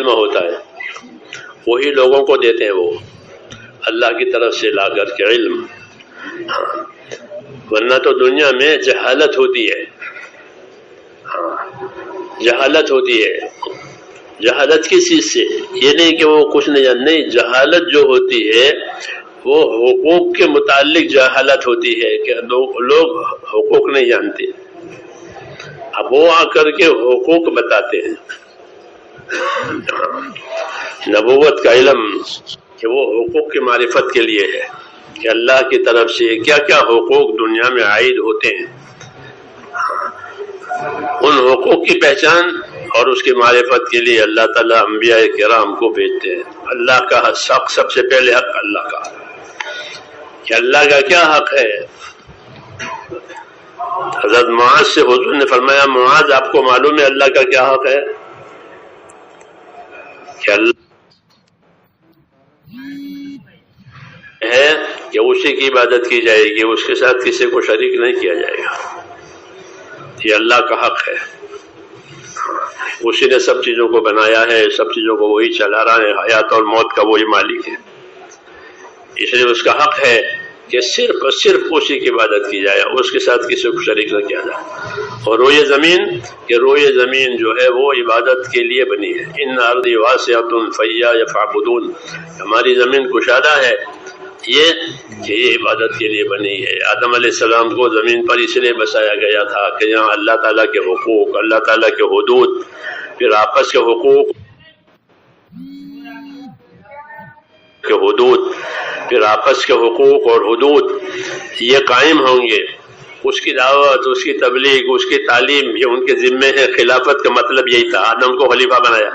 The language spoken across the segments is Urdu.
علم ہوتا ہے وہی لوگوں کو دیتے ہیں، وہ اللہ کی طرف سے لا کر کے علم، ورنہ تو دنیا میں جہالت ہوتی ہے، جہالت ہوتی ہے۔ جہالت کس چیز سے؟ یہ نہیں کہ وہ کچھ نہیں جانتے، نہیں، جہالت جو ہوتی ہے وہ حقوق کے متعلق جہالت ہوتی ہے کہ لوگ حقوق نہیں جانتے، اب وہ آ کر کے حقوق بتاتے ہیں۔ نبوت کا علم کہ وہ حقوق کی معرفت کے لیے ہے کہ اللہ کی طرف سے کیا کیا حقوق دنیا میں عائد ہوتے ہیں، ان حقوق کی پہچان اور اس کی معرفت کے لیے اللہ تعالیٰ انبیاء کرام کو بھیجتے ہیں۔ اللہ کا حق، سب سے پہلے حق اللہ کا، کہ اللہ کا کیا حق ہے۔ حضرت معاذ سے حضور نے فرمایا، معاذ آپ کو معلوم ہے اللہ کا کیا حق ہے؟ کہ اللہ ہے کہ اسی کی عبادت کی جائے گی، اس کے ساتھ کسی کو شریک نہیں کیا جائے گا، یہ اللہ کا حق ہے۔ اسی نے سب چیزوں کو بنایا ہے، سب چیزوں کو وہی چلا رہا ہے، حیات اور موت کا وہی مالک ہے، اس لیے اس کا حق ہے کہ صرف اور صرف اسی کی عبادت کی جائے، اس کے ساتھ کسی کو شریک نہ کیا جائے۔ اور روئے زمین، کہ روئے زمین جو ہے وہ عبادت کے لیے بنی ہے۔ ان ارضی واسعۃ فإیایا فاعبدون، ہماری زمین کشادہ ہے، یہ عبادت کے لیے بنی ہے۔ آدم علیہ السلام کو زمین پر اس لیے بسایا گیا تھا کہ یہاں اللہ تعالیٰ کے حقوق، اللہ تعالیٰ کے حدود، پھر آپس کے حقوق کے حدود، پھر آپس کے حقوق اور حدود یہ قائم ہوں گے۔ اس کی دعوت، اس کی تبلیغ، اس کی تعلیم یہ ان کے ذمے ہے۔ خلافت کا مطلب یہی تھا، آدم کو خلیفہ بنایا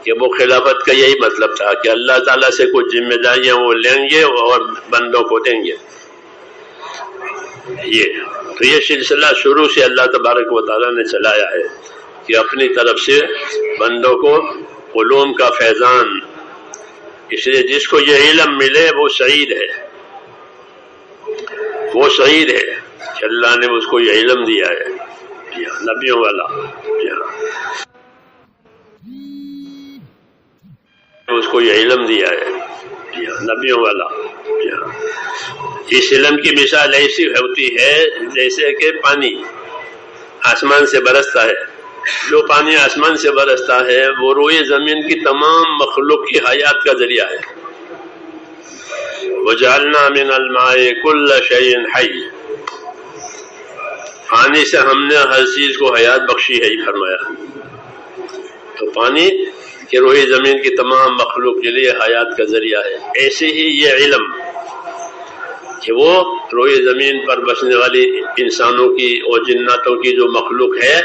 کہ وہ خلافت کا یہی مطلب تھا کہ اللہ تعالیٰ سے کچھ ذمہ داریاں وہ لیں گے اور بندوں کو دیں گے۔ یہ سلسلہ شروع سے اللہ تبارک و تعالیٰ نے چلایا ہے کہ اپنی طرف سے بندوں کو علوم کا فیضان، اس لیے جس کو یہ علم ملے وہ سعید ہے، وہ سعید ہے کہ اللہ نے اس کو یہ علم دیا ہے، نبیوں والا، اس کو یہ علم دیا ہے نبیوں والا۔ اس علم کی مثال ایسی ہوتی ہے جیسے کہ پانی آسمان سے برستا ہے، جو پانی آسمان سے برستا ہے وہ روئے زمین کی تمام مخلوق کی حیات کا ذریعہ ہے۔ وَجَعَلْنَا مِنَ الْمَاءِ كُلَّ شَيْءٍ حَيٍّ، پانی سے ہم نے ہر چیز کو حیات بخشی ہے، یہ فرمایا۔ تو پانی کہ روئے زمین کی تمام مخلوق کے لیے حیات کا ذریعہ ہے، ایسے ہی یہ علم کہ وہ روئے زمین پر بسنے والی انسانوں کی اور جناتوں کی جو مخلوق ہے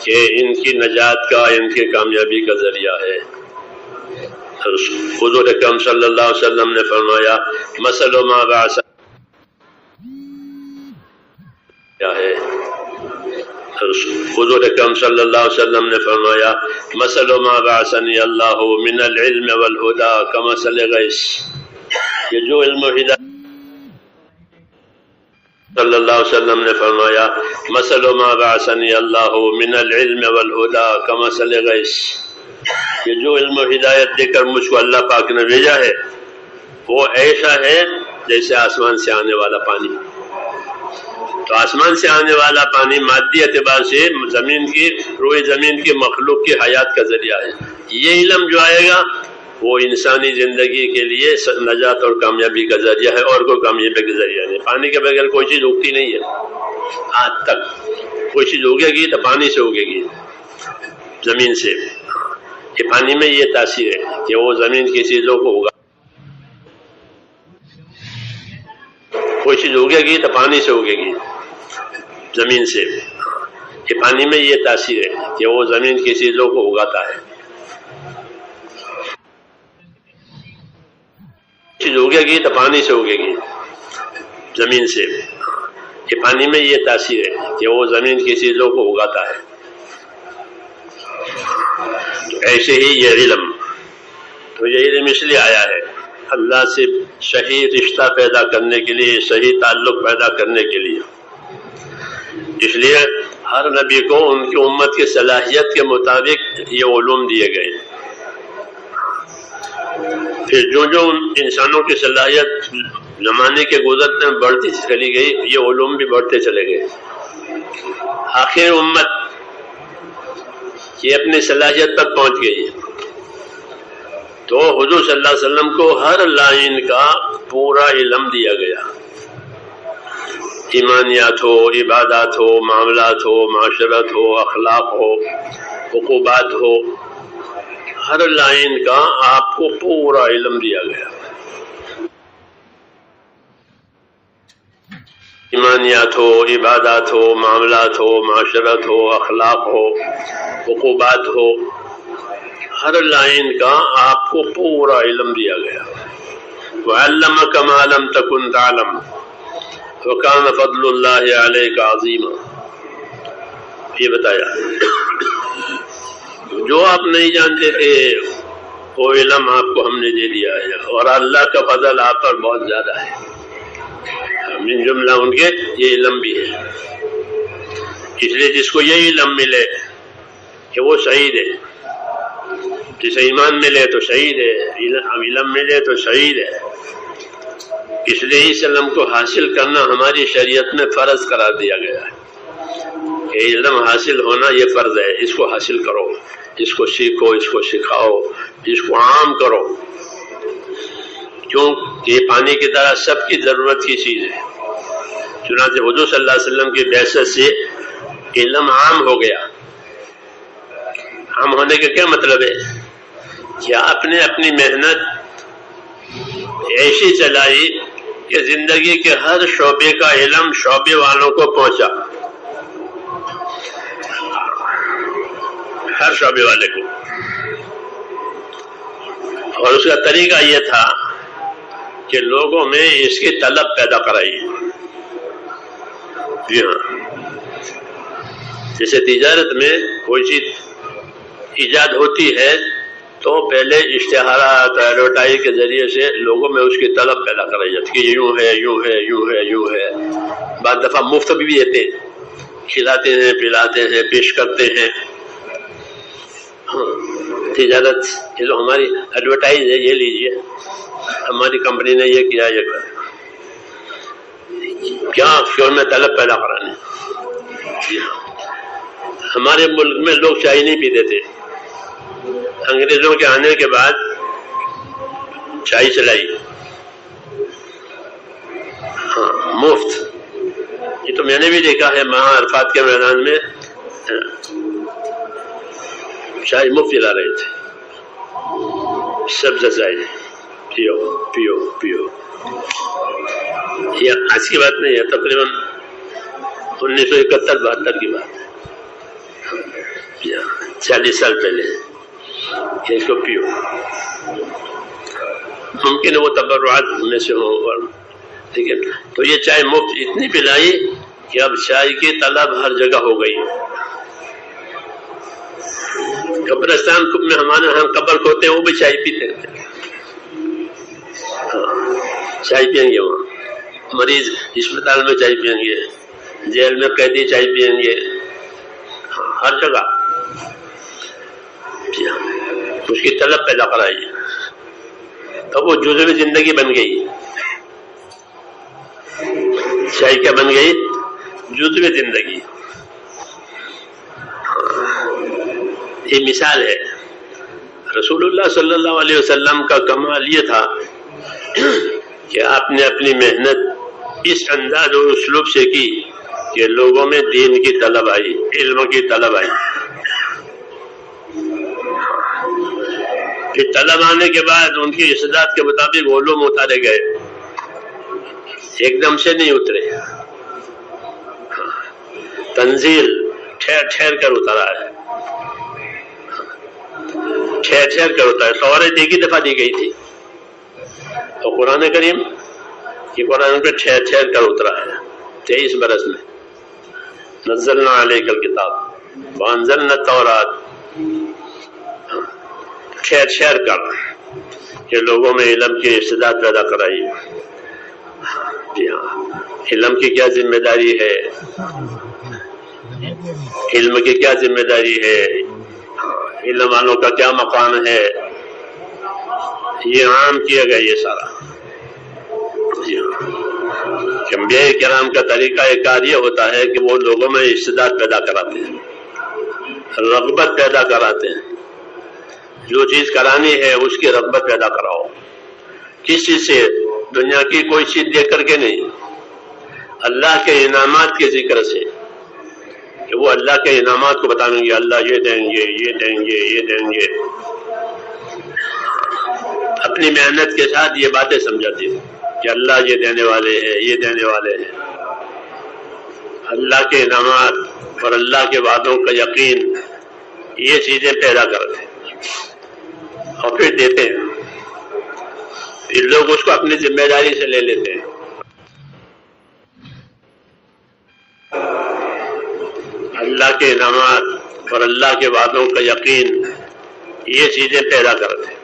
کہ ان کی نجات کا، ان کی کامیابی کا ذریعہ ہے۔ حضور اکرم صلی اللہ علیہ وسلم نے فرمایا، مثل ما بعث کیا ہے؟ حضور اکرم صلی اللہ علیہ وسلم نے فرمایا، مثل ما بعثنی اللہ من العلم والہدى کمثل غیث، یہ جو علم و ہدایت صلی اللہ علیہ وسلم نے فرمایا، مثل ما بعثنی اللہ من العلم والہدى کمثل غیث، یہ جو علم و ہدایت دے کر مجھ کو اللہ پاک نے بھیجا ہے وہ ایسا ہے جیسے آسمان سے آنے والا پانی۔ تو آسمان سے آنے والا پانی مادی اعتبار سے زمین کی، روئے زمین کی مخلوق کی حیات کا ذریعہ ہے۔ یہ علم جو آئے گا وہ انسانی زندگی کے لیے نجات اور کامیابی کا ذریعہ ہے، اور کوئی کامیابی کا ذریعہ نہیں۔ پانی کے بغیر کوئی چیز اگتی نہیں ہے، آج تک کوئی چیز اگے گی تو پانی سے اگے گی، زمین سے۔ کہ پانی میں یہ تاثیر ہے کہ وہ زمین کی چیزوں کو اگا، کوئی چیز اگے گی تو پانی سے اگے گی، زمین سے۔ کہ پانی میں یہ تاثیر ہے کہ وہ زمین کی چیزوں کو اگاتا ہے، چیز اگے گی تو پانی سے اگے گی، زمین سے۔ کہ پانی میں یہ تاثیر ہے کہ وہ زمین کی چیزوں کو اگاتا ہے۔ تو ایسے ہی یہ علم، تو یہ علم اس لیے آیا ہے اللہ سے صحیح رشتہ پیدا کرنے کے لیے، صحیح تعلق پیدا کرنے کے لیے۔ اس لیے ہر نبی کو ان کی امت کی صلاحیت کے مطابق یہ علوم دیے گئے. پھر جو جو انسانوں کی صلاحیت زمانے کے گزرتے میں بڑھتی چلی گئی، یہ علوم بھی بڑھتے چلے گئے. آخر امت یہ اپنی صلاحیت تک پہنچ گئی تو حضور صلی اللہ علیہ وسلم کو ہر لائن کا پورا علم دیا گیا. ایمانیات ہو، عبادات ہو، معاملات ہو، معاشرت ہو، اخلاق ہو، عقوبات ہو، ہر لائن کا آپ کو پورا علم دیا گیا. ایمانیات ہو، عبادات ہو، معاملات ہو، معاشرت ہو، اخلاق ہو، عقوبات ہو، ہر لائن کا آپ کو پورا علم دیا گیا. وَعَلَّمَكَ مَا لَمْ تَكُنْ تَعْلَمُ وَكَانَ فَضْلُ اللَّهِ عَلَيْكَ عَظِيمًا. یہ بتایا جو آپ نہیں جانتے تھے وہ علم آپ کو ہم نے دے دیا ہے، اور اللہ کا فضل آپ پر بہت زیادہ ہے. من جملہ ان کے یہ علم بھی ہے. اس لیے جس کو یہ علم ملے کہ وہ شہید ہے، جسے ایمان ملے تو شہید ہے، علم ملے تو شہید ہے. اس لیے اس علم کو حاصل کرنا ہماری شریعت میں فرض قرار دیا گیا ہے کہ علم حاصل ہونا یہ فرض ہے. اس کو حاصل کرو، اس کو سیکھو، اس کو سکھاؤ، اس کو عام کرو، کیوں یہ پانی کی طرح سب کی ضرورت کی چیز ہے. چنانچہ حضور صلی اللہ علیہ وسلم کی بعثت سے علم عام ہو گیا. عام ہونے کا کیا مطلب ہے کہ آپ نے اپنی محنت ایسی چلائی کہ زندگی کے ہر شعبے کا علم شعبے والوں کو پہنچا، ہر شعبے والے کو. اور اس کا طریقہ یہ تھا کہ لوگوں میں اس کی طلب پیدا کرائی. جی ہاں، جیسے تجارت میں کوئی چیز ایجاد ہوتی ہے تو پہلے اشتہارات، ایڈورٹائز کے ذریعے سے لوگوں میں اس کی طلب پیدا کرائی جاتی کہ یوں ہے، یوں ہے، یوں ہے، یوں ہے. بعض دفعہ مفت بھی دیتے ہیں، کھلاتے ہیں، پلاتے ہیں، پیش کرتے ہیں. تجارت یہ جو ہماری ایڈورٹائز ہے، یہ لیجئے ہماری کمپنی نے یہ کیا، یہ کیا، کیا میں طلب پیدا کرانے. ہمارے ملک میں لوگ چائے نہیں پیتے تھے. انگریزوں کے آنے کے بعد چائے چلائی، ہاں مفت. یہ تو میں نے بھی دیکھا ہے مہا عرفات کے میدان میں چائے مفت پلا رہے تھے. سب چائے پیو پیو پیو. یہ آج کی بات نہیں ہے، تقریباً 1971-72 کی بات ہے، 40 سال پہلے. اس کو پیو. ممکن ہے وہ تبرعات میں سے ہو، ٹھیک ہے. تو یہ چائے مفت اتنی پلائی کہ اب چائے کی طلب ہر جگہ ہو گئی. قبرستان میں ہمارے ہاں قبر کھوتے ہیں، وہ بھی چائے پیتے ہیں. چائے پئیں گے، وہاں مریض اسپتال میں چائے پئیں گے، جیل میں قیدی چائے پئیں گے، ہر جگہ اس کی طلب پیدا کرائی. تو وہ جزو زندگی بن گئی. چائے کیا بن گئی؟ جزو زندگی. یہ مثال ہے. رسول اللہ صلی اللہ علیہ وسلم کا کمال یہ تھا کہ آپ نے اپنی محنت اس انداز اور اسلوب سے کی کہ لوگوں میں دین کی طلب آئی، علم کی طلب آئی. پھر طلب آنے کے بعد ان کی استعداد کے مطابق علوم اتارے گئے، ایک دم سے نہیں اترے. تنزیل ٹھہر ٹھہر کر اترا ہے، ٹھہر ٹھہر کر اترا ہے. توریت ایک ہی دفعہ دی گئی تھی، تو قرآن کریم یہ قرآن پہ ٹھہر ٹھہر کر اترا ہے 23 برس میں. نزلنا علیک الکتاب وانزلنا التوراۃ. ٹھہر ٹھہر کر کہ لوگوں میں علم کی استعداد پیدا کرائی. جی ہاں، علم کی کیا ذمہ داری ہے، علم کی کیا ذمہ داری ہے، علم والوں کا کیا مقام ہے، یہ عام کیا گیا یہ سارا۔ انبیاء کرام کا طریقہ کار یہ ہوتا ہے کہ وہ لوگوں میں استعداد پیدا کراتے ہیں، رغبت پیدا کراتے ہیں، جو چیز کرانی ہے اس کی رغبت پیدا کراؤ۔ کس چیز سے؟ دنیا کی کوئی چیز دیکھ کر کے نہیں، اللہ کے انعامات کے ذکر سے، کہ وہ اللہ کے انعامات کو بتائیں گے، اللہ یہ دیں گے، یہ دیں گے، یہ دیں گے، اپنی محنت کے ساتھ یہ باتیں سمجھاتے ہیں کہ اللہ یہ دینے والے ہیں، یہ دینے والے ہیں۔ اللہ کے انعامات اور اللہ کے وعدوں کا یقین، یہ چیزیں پیدا کرتے ہیں اور پھر دیتے ہیں۔ یہ لوگ اس کو اپنی ذمہ داری سے لے لیتے ہیں۔ اللہ کے انعامات اور اللہ کے وعدوں کا یقین، یہ چیزیں پیدا کرتے ہیں۔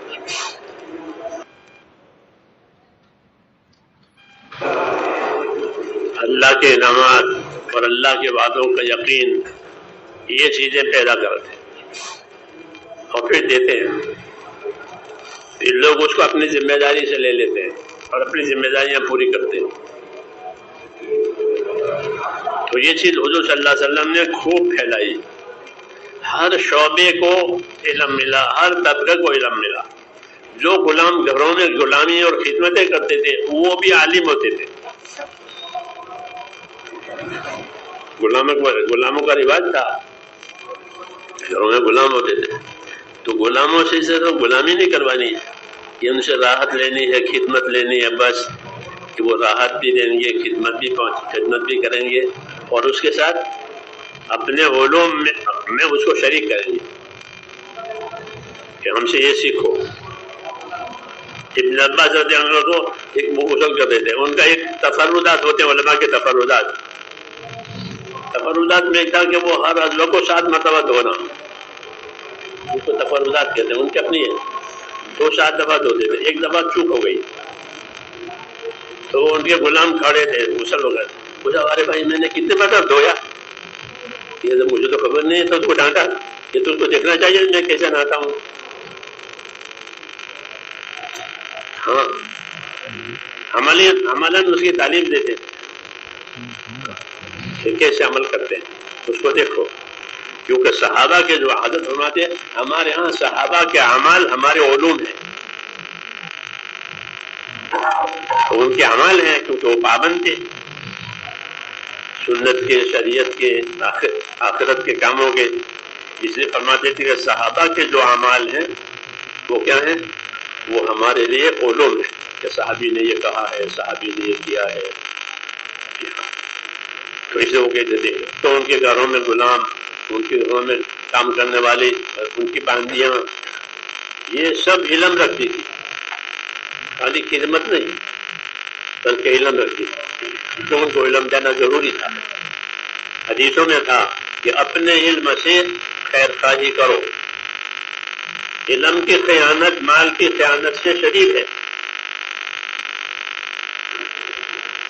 اللہ کے انعامات اور اللہ کے وعدوں کا یقین، یہ چیزیں پیدا کرتے ہیں اور پھر دیتے ہیں۔ یہ لوگ اس کو اپنی ذمہ داری سے لے لیتے ہیں اور اپنی ذمہ داریاں پوری کرتے ہیں۔ تو یہ چیز حضور صلی اللہ علیہ وسلم نے خوب پھیلائی، ہر شعبے کو علم ملا، ہر طبقے کو علم ملا۔ جو غلام گھروں میں غلامی اور خدمتیں کرتے تھے وہ بھی عالم ہوتے تھے۔ غلاموں کا رواج تھا، گھروں میں غلام ہوتے تھے، تو غلاموں سے صرف غلامی نہیں کروانی، یہ ان سے راحت لینی ہے، خدمت لینی ہے، بس کہ وہ راحت بھی دیں گے، خدمت بھی کریں گے، اور اس کے ساتھ اپنے علوم میں اس کو شریک کریں گے کہ ہم سے یہ سیکھو۔ ابن عباس رضی اللہ عنہ کو ایک مغزل کرتے تھے، ان کا ایک تفردات ہوتے ہیں علماء کے تفردات میں تھا کہ وہ ہر عضو کو 7 مرتبہ دھونا، اس کو تفردات کہتے ہیں، ان کی اپنی ہے، تو 7 دفعہ دھوتے تھے، ایک دفعہ چوک ہو گئی تو ان کے غلام کھڑے تھے، غسل ہو گئے، پوچھا ارے بھائی میں نے کتنے مرتبہ دھویا؟ یہ مجھے تو خبر نہیں ہے، تو اس کو ڈانٹا، یہ تو اس کو دیکھنا چاہیے میں کیسے نہاتا ہوں۔ ہاں، عملاً اس کی تعلیم دیتے کہ کیسے عمل کرتے ہیں، اس کو دیکھو، کیونکہ صحابہ کے جو عادت فرماتے ہیں، ہمارے ہاں صحابہ کے اعمال ہمارے علوم ہیں، تو ان کے اعمال ہیں کیونکہ وہ پابند تھے سنت کے، شریعت کے، آخرت کے کاموں کے، اس لیے فرماتے تھے کہ صحابہ کے جو اعمال ہیں وہ کیا ہیں؟ وہ ہمارے لیے علوم ہیں، کہ صحابی نے یہ کہا ہے، صحابی نے یہ کیا ہے، تو اسے وہ کہتے تھے۔ تو ان کے گھروں میں غلام، ان کے گھروں میں کام کرنے والے، ان کی باندیاں، یہ سب علم رکھتی تھی، خالی خدمت نہیں بلکہ علم رکھتی تھی، تو ان کو علم دینا ضروری تھا۔ حدیثوں میں تھا کہ اپنے علم سے خیر خواہی کرو، علم کی خیانت مال کی خیانت سے شدید ہے،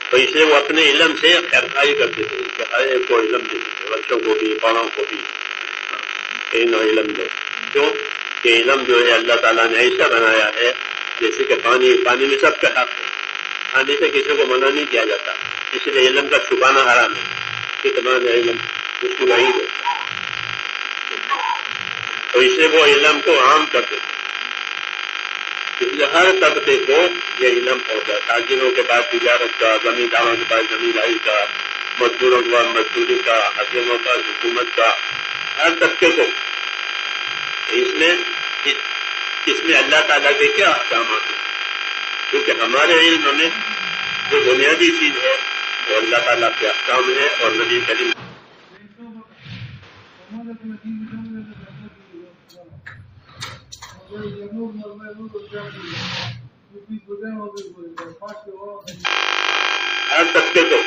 تو اس لیے وہ اپنے علم سے خیر خواہی کرتے تھے کہ ہر ایک کو علم دے، بچوں کو بھی، بڑوں کو بھی علم دے۔ کیوں کہ علم جو ہے اللہ تعالیٰ نے ایسا بنایا ہے جیسے کہ پانی میں سب کا حق ہے، پانی سے کسی کو منع نہیں کیا جاتا، اس لیے علم کا چھپانا حرام ہے، کتنا علم اس کی وعید ہے، تو اس لیے وہ علم کو عام کرتے تھے، اس لیے ہر طبقے کو یہ علم پہنچا، تاجروں کے بعد تجارت کا، زمینداروں کے بعد زمینداری کا، مزدوروں کے بعد مزدوری کا، حکیموں کا، حکومت کا، ہر طبقے کو۔ اس میں اللہ تعالیٰ کے کیا احکامات ہیں؟ کیونکہ ہمارے علم میں جو بنیادی چیز ہے وہ اللہ تعالیٰ کے احکام ہے اور نبی کریم ہر طبقے کو